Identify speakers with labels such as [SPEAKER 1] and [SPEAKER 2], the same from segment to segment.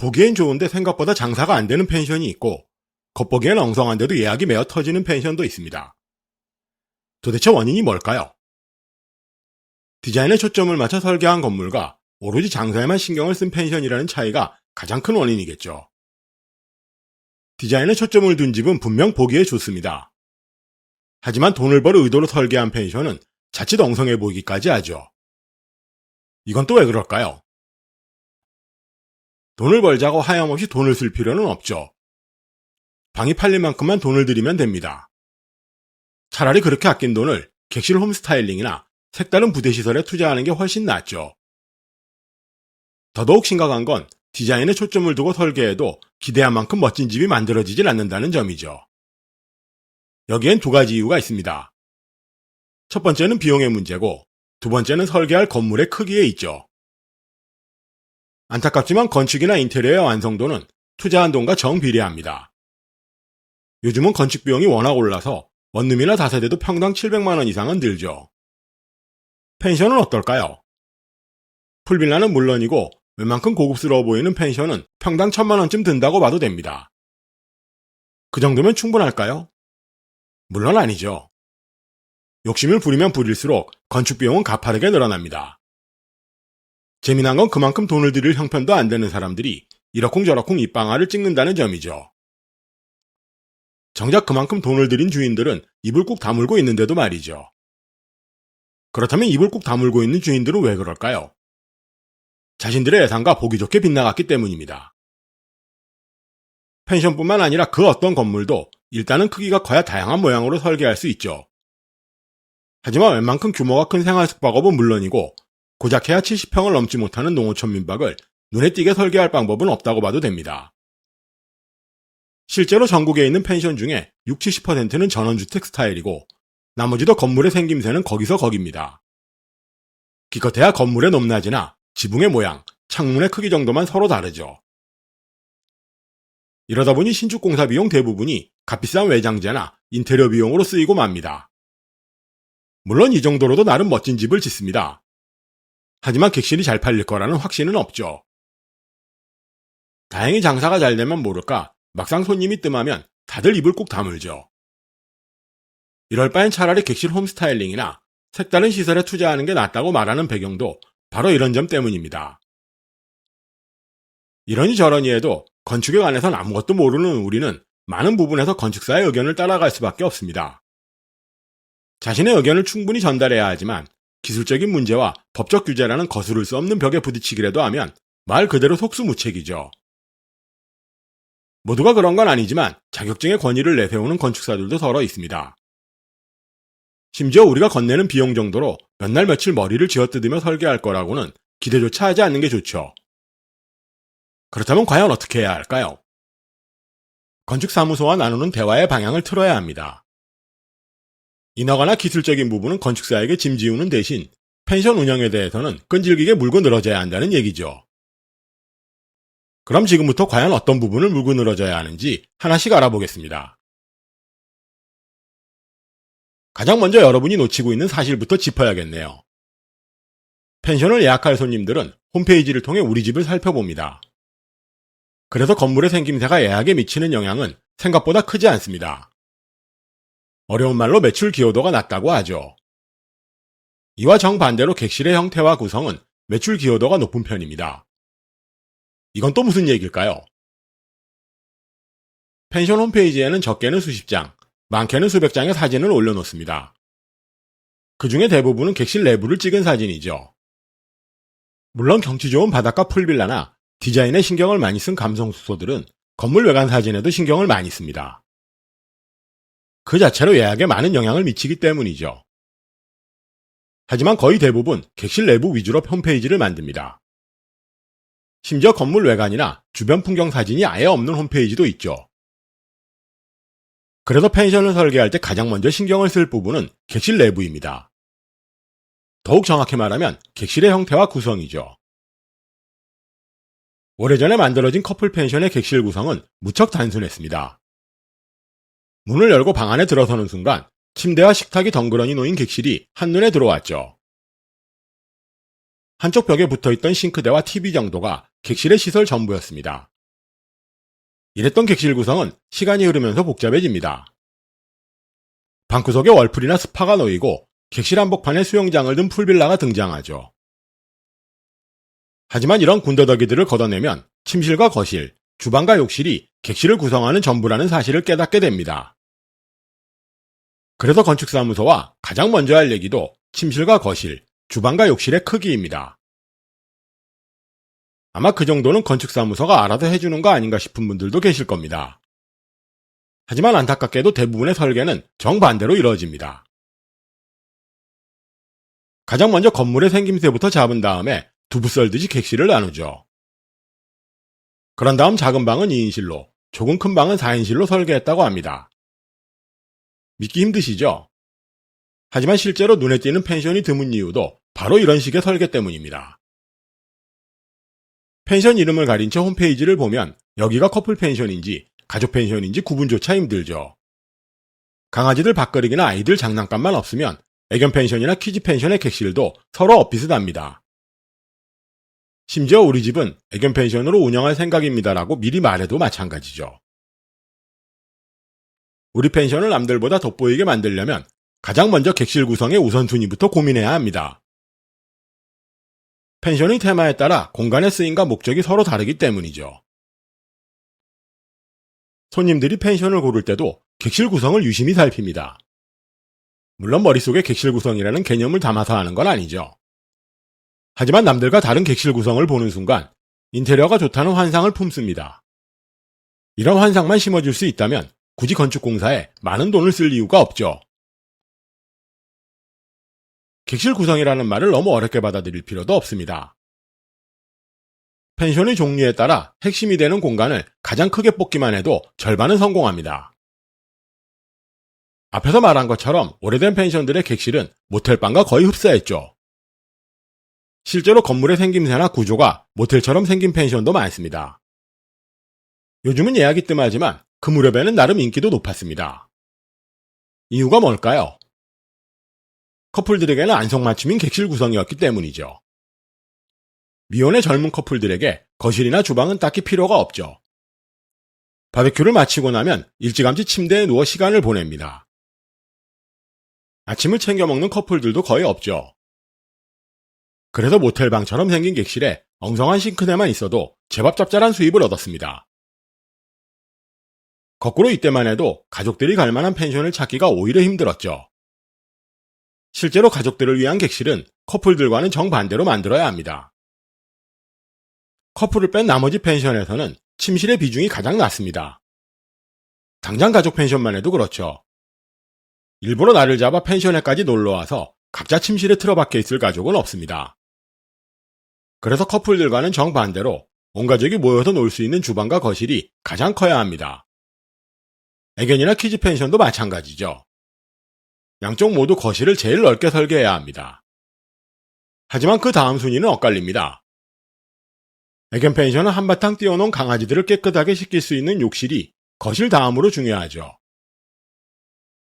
[SPEAKER 1] 보기엔 좋은데 생각보다 장사가 안 되는 펜션이 있고, 겉보기엔 엉성한데도 예약이 매어 터지는 펜션도 있습니다. 도대체 원인이 뭘까요? 디자인에 초점을 맞춰 설계한 건물과 오로지 장사에만 신경을 쓴 펜션이라는 차이가 가장 큰 원인이겠죠. 디자인에 초점을 둔 집은 분명 보기에 좋습니다. 하지만 돈을 벌 의도로 설계한 펜션은 자칫 엉성해 보이기까지 하죠. 이건 또 왜 그럴까요? 돈을 벌자고 하염없이 돈을 쓸 필요는 없죠. 방이 팔릴 만큼만 돈을 들이면 됩니다. 차라리 그렇게 아낀 돈을 객실 홈 스타일링이나 색다른 부대시설에 투자하는 게 훨씬 낫죠. 더더욱 심각한 건 디자인에 초점을 두고 설계해도 기대한 만큼 멋진 집이 만들어지질 않는다는 점이죠. 여기엔 두 가지 이유가 있습니다. 첫 번째는 비용의 문제고, 두 번째는 설계할 건물의 크기에 있죠. 안타깝지만 건축이나 인테리어의 완성도는 투자한 돈과 정비례합니다. 요즘은 건축 비용이 워낙 올라서 원룸이나 다세대도 평당 700만 원 이상은 들죠. 펜션은 어떨까요? 풀빌라는 물론이고 웬만큼 고급스러워 보이는 펜션은 평당 1000만 원쯤 든다고 봐도 됩니다. 그 정도면 충분할까요? 물론 아니죠. 욕심을 부리면 부릴수록 건축 비용은 가파르게 늘어납니다. 재미난 건 그만큼 돈을 들일 형편도 안 되는 사람들이 이러쿵저러쿵 입방아를 찍는다는 점이죠. 정작 그만큼 돈을 들인 주인들은 입을 꾹 다물고 있는데도 말이죠. 그렇다면 입을 꾹 다물고 있는 주인들은 왜 그럴까요? 자신들의 예상과 보기 좋게 빗나갔기 때문입니다. 펜션뿐만 아니라 그 어떤 건물도 일단은 크기가 커야 다양한 모양으로 설계할 수 있죠. 하지만 웬만큼 규모가 큰 생활 숙박업은 물론이고 고작 해야 70평을 넘지 못하는 농어촌 민박을 눈에 띄게 설계할 방법은 없다고 봐도 됩니다. 실제로 전국에 있는 펜션 중에 60-70%는 전원주택 스타일이고 나머지도 건물의 생김새는 거기서 거깁니다. 기껏해야 건물의 높낮이나 지붕의 모양, 창문의 크기 정도만 서로 다르죠. 이러다 보니 신축 공사 비용 대부분이 값비싼 외장재나 인테리어 비용으로 쓰이고 맙니다. 물론 이 정도로도 나름 멋진 집을 짓습니다. 하지만 객실이 잘 팔릴 거라는 확신은 없죠. 다행히 장사가 잘 되면 모를까 막상 손님이 뜸하면 다들 입을 꾹 다물죠. 이럴 바엔 차라리 객실 홈 스타일링이나 색다른 시설에 투자하는 게 낫다고 말하는 배경도 바로 이런 점 때문입니다. 이러니 저러니 해도 건축에 관해선 아무것도 모르는 우리는 많은 부분에서 건축사의 의견을 따라갈 수밖에 없습니다. 자신의 의견을 충분히 전달해야 하지만 기술적인 문제와 법적 규제라는 거스를 수 없는 벽에 부딪히기라도 하면 말 그대로 속수무책이죠. 모두가 그런 건 아니지만 자격증의 권위를 내세우는 건축사들도 더러 있습니다. 심지어 우리가 건네는 비용 정도로 몇 날 며칠 머리를 쥐어뜯으며 설계할 거라고는 기대조차 하지 않는 게 좋죠. 그렇다면 과연 어떻게 해야 할까요? 건축사무소와 나누는 대화의 방향을 틀어야 합니다. 인허가나 기술적인 부분은 건축사에게 짐지우는 대신 펜션 운영에 대해서는 끈질기게 물고 늘어져야 한다는 얘기죠. 그럼 지금부터 과연 어떤 부분을 물고 늘어져야 하는지 하나씩 알아보겠습니다. 가장 먼저 여러분이 놓치고 있는 사실부터 짚어야겠네요. 펜션을 예약할 손님들은 홈페이지를 통해 우리 집을 살펴봅니다. 그래서 건물의 생김새가 예약에 미치는 영향은 생각보다 크지 않습니다. 어려운 말로 매출 기여도가 낮다고 하죠. 이와 정반대로 객실의 형태와 구성은 매출 기여도가 높은 편입니다. 이건 또 무슨 얘기일까요? 펜션 홈페이지에는 적게는 수십 장, 많게는 수백 장의 사진을 올려놓습니다. 그 중에 대부분은 객실 내부를 찍은 사진이죠. 물론 경치 좋은 바닷가 풀빌라나 디자인에 신경을 많이 쓴 감성숙소들은 건물 외관 사진에도 신경을 많이 씁니다. 그 자체로 예약에 많은 영향을 미치기 때문이죠. 하지만 거의 대부분 객실 내부 위주로 홈페이지를 만듭니다. 심지어 건물 외관이나 주변 풍경 사진이 아예 없는 홈페이지도 있죠. 그래서 펜션을 설계할 때 가장 먼저 신경을 쓸 부분은 객실 내부입니다. 더욱 정확히 말하면 객실의 형태와 구성이죠. 오래전에 만들어진 커플 펜션의 객실 구성은 무척 단순했습니다. 문을 열고 방 안에 들어서는 순간 침대와 식탁이 덩그러니 놓인 객실이 한눈에 들어왔죠. 한쪽 벽에 붙어있던 싱크대와 TV 정도가 객실의 시설 전부였습니다. 이랬던 객실 구성은 시간이 흐르면서 복잡해집니다. 방구석에 월풀이나 스파가 놓이고 객실 한복판에 수영장을 둔 풀빌라가 등장하죠. 하지만 이런 군더더기들을 걷어내면 침실과 거실, 주방과 욕실이 객실을 구성하는 전부라는 사실을 깨닫게 됩니다. 그래서 건축사무소와 가장 먼저 할 얘기도 침실과 거실, 주방과 욕실의 크기입니다. 아마 그 정도는 건축사무소가 알아서 해주는 거 아닌가 싶은 분들도 계실 겁니다. 하지만 안타깝게도 대부분의 설계는 정반대로 이루어집니다. 가장 먼저 건물의 생김새부터 잡은 다음에 두부 썰듯이 객실을 나누죠. 그런 다음 작은 방은 2인실로, 조금 큰 방은 4인실로 설계했다고 합니다. 믿기 힘드시죠? 하지만 실제로 눈에 띄는 펜션이 드문 이유도 바로 이런 식의 설계 때문입니다. 펜션 이름을 가린 채 홈페이지를 보면 여기가 커플 펜션인지 가족 펜션인지 구분조차 힘들죠. 강아지들 밥그릇이나 아이들 장난감만 없으면 애견 펜션이나 키즈 펜션의 객실도 서로 엇비슷합니다. 심지어 우리 집은 애견 펜션으로 운영할 생각입니다라고 미리 말해도 마찬가지죠. 우리 펜션을 남들보다 돋보이게 만들려면 가장 먼저 객실 구성의 우선순위부터 고민해야 합니다. 펜션의 테마에 따라 공간의 쓰임과 목적이 서로 다르기 때문이죠. 손님들이 펜션을 고를 때도 객실 구성을 유심히 살핍니다. 물론 머릿속에 객실 구성이라는 개념을 담아서 하는 건 아니죠. 하지만 남들과 다른 객실 구성을 보는 순간 인테리어가 좋다는 환상을 품습니다. 이런 환상만 심어줄 수 있다면 굳이 건축공사에 많은 돈을 쓸 이유가 없죠. 객실 구성이라는 말을 너무 어렵게 받아들일 필요도 없습니다. 펜션의 종류에 따라 핵심이 되는 공간을 가장 크게 뽑기만 해도 절반은 성공합니다. 앞에서 말한 것처럼 오래된 펜션들의 객실은 모텔방과 거의 흡사했죠. 실제로 건물의 생김새나 구조가 모텔처럼 생긴 펜션도 많습니다. 요즘은 예약이 뜸하지만 그 무렵에는 나름 인기도 높았습니다. 이유가 뭘까요? 커플들에게는 안성맞춤인 객실 구성이었기 때문이죠. 미혼의 젊은 커플들에게 거실이나 주방은 딱히 필요가 없죠. 바베큐를 마치고 나면 일찌감치 침대에 누워 시간을 보냅니다. 아침을 챙겨 먹는 커플들도 거의 없죠. 그래서 모텔방처럼 생긴 객실에 엉성한 싱크대만 있어도 제법 짭짤한 수입을 얻었습니다. 거꾸로 이때만 해도 가족들이 갈 만한 펜션을 찾기가 오히려 힘들었죠. 실제로 가족들을 위한 객실은 커플들과는 정반대로 만들어야 합니다. 커플을 뺀 나머지 펜션에서는 침실의 비중이 가장 낮습니다. 당장 가족 펜션만 해도 그렇죠. 일부러 날을 잡아 펜션에까지 놀러와서 각자 침실에 틀어박혀 있을 가족은 없습니다. 그래서 커플들과는 정반대로 온 가족이 모여서 놀 수 있는 주방과 거실이 가장 커야 합니다. 애견이나 키즈 펜션도 마찬가지죠. 양쪽 모두 거실을 제일 넓게 설계해야 합니다. 하지만 그 다음 순위는 엇갈립니다. 애견 펜션은 한바탕 띄워놓은 강아지들을 깨끗하게 씻길 수 있는 욕실이 거실 다음으로 중요하죠.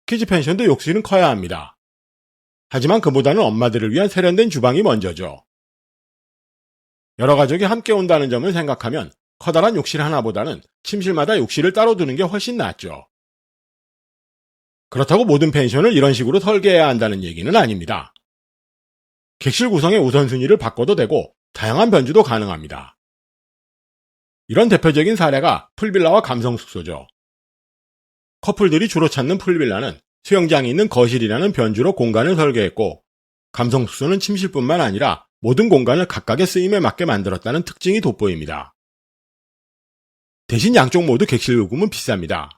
[SPEAKER 1] 키즈 펜션도 욕실은 커야 합니다. 하지만 그보다는 엄마들을 위한 세련된 주방이 먼저죠. 여러 가족이 함께 온다는 점을 생각하면 커다란 욕실 하나보다는 침실마다 욕실을 따로 두는 게 훨씬 낫죠. 그렇다고 모든 펜션을 이런 식으로 설계해야 한다는 얘기는 아닙니다. 객실 구성의 우선순위를 바꿔도 되고 다양한 변주도 가능합니다. 이런 대표적인 사례가 풀빌라와 감성숙소죠. 커플들이 주로 찾는 풀빌라는 수영장이 있는 거실이라는 변주로 공간을 설계했고, 감성숙소는 침실뿐만 아니라 모든 공간을 각각의 쓰임에 맞게 만들었다는 특징이 돋보입니다. 대신 양쪽 모두 객실 요금은 비쌉니다.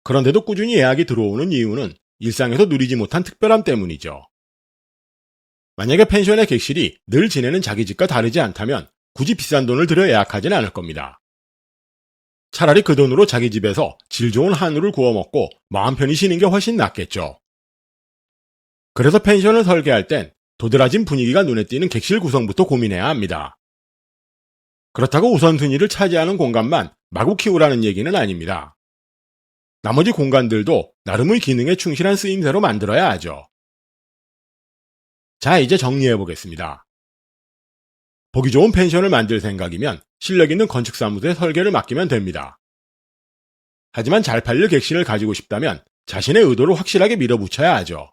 [SPEAKER 1] 그런데도 꾸준히 예약이 들어오는 이유는 일상에서 누리지 못한 특별함 때문이죠. 만약에 펜션의 객실이 늘 지내는 자기 집과 다르지 않다면 굳이 비싼 돈을 들여 예약하진 않을 겁니다. 차라리 그 돈으로 자기 집에서 질 좋은 한우를 구워 먹고 마음 편히 쉬는 게 훨씬 낫겠죠. 그래서 펜션을 설계할 땐 도드라진 분위기가 눈에 띄는 객실 구성부터 고민해야 합니다. 그렇다고 우선순위를 차지하는 공간만 마구 키우라는 얘기는 아닙니다. 나머지 공간들도 나름의 기능에 충실한 쓰임새로 만들어야 하죠. 자, 이제 정리해보겠습니다. 보기 좋은 펜션을 만들 생각이면 실력 있는 건축사무소에 설계를 맡기면 됩니다. 하지만 잘 팔릴 객실을 가지고 싶다면 자신의 의도를 확실하게 밀어붙여야 하죠.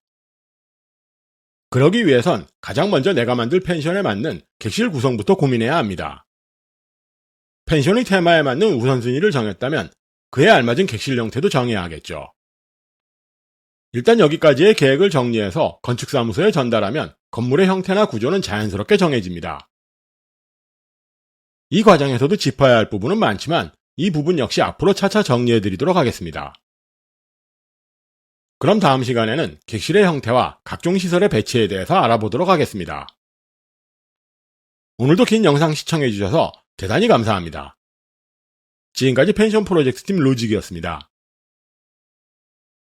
[SPEAKER 1] 그러기 위해선 가장 먼저 내가 만들 펜션에 맞는 객실 구성부터 고민해야 합니다. 펜션의 테마에 맞는 우선순위를 정했다면 그에 알맞은 객실 형태도 정해야 하겠죠. 일단 여기까지의 계획을 정리해서 건축사무소에 전달하면 건물의 형태나 구조는 자연스럽게 정해집니다. 이 과정에서도 짚어야 할 부분은 많지만 이 부분 역시 앞으로 차차 정리해드리도록 하겠습니다. 그럼 다음 시간에는 객실의 형태와 각종 시설의 배치에 대해서 알아보도록 하겠습니다. 오늘도 긴 영상 시청해주셔서 대단히 감사합니다. 지금까지 펜션 프로젝트 팀 로직이었습니다.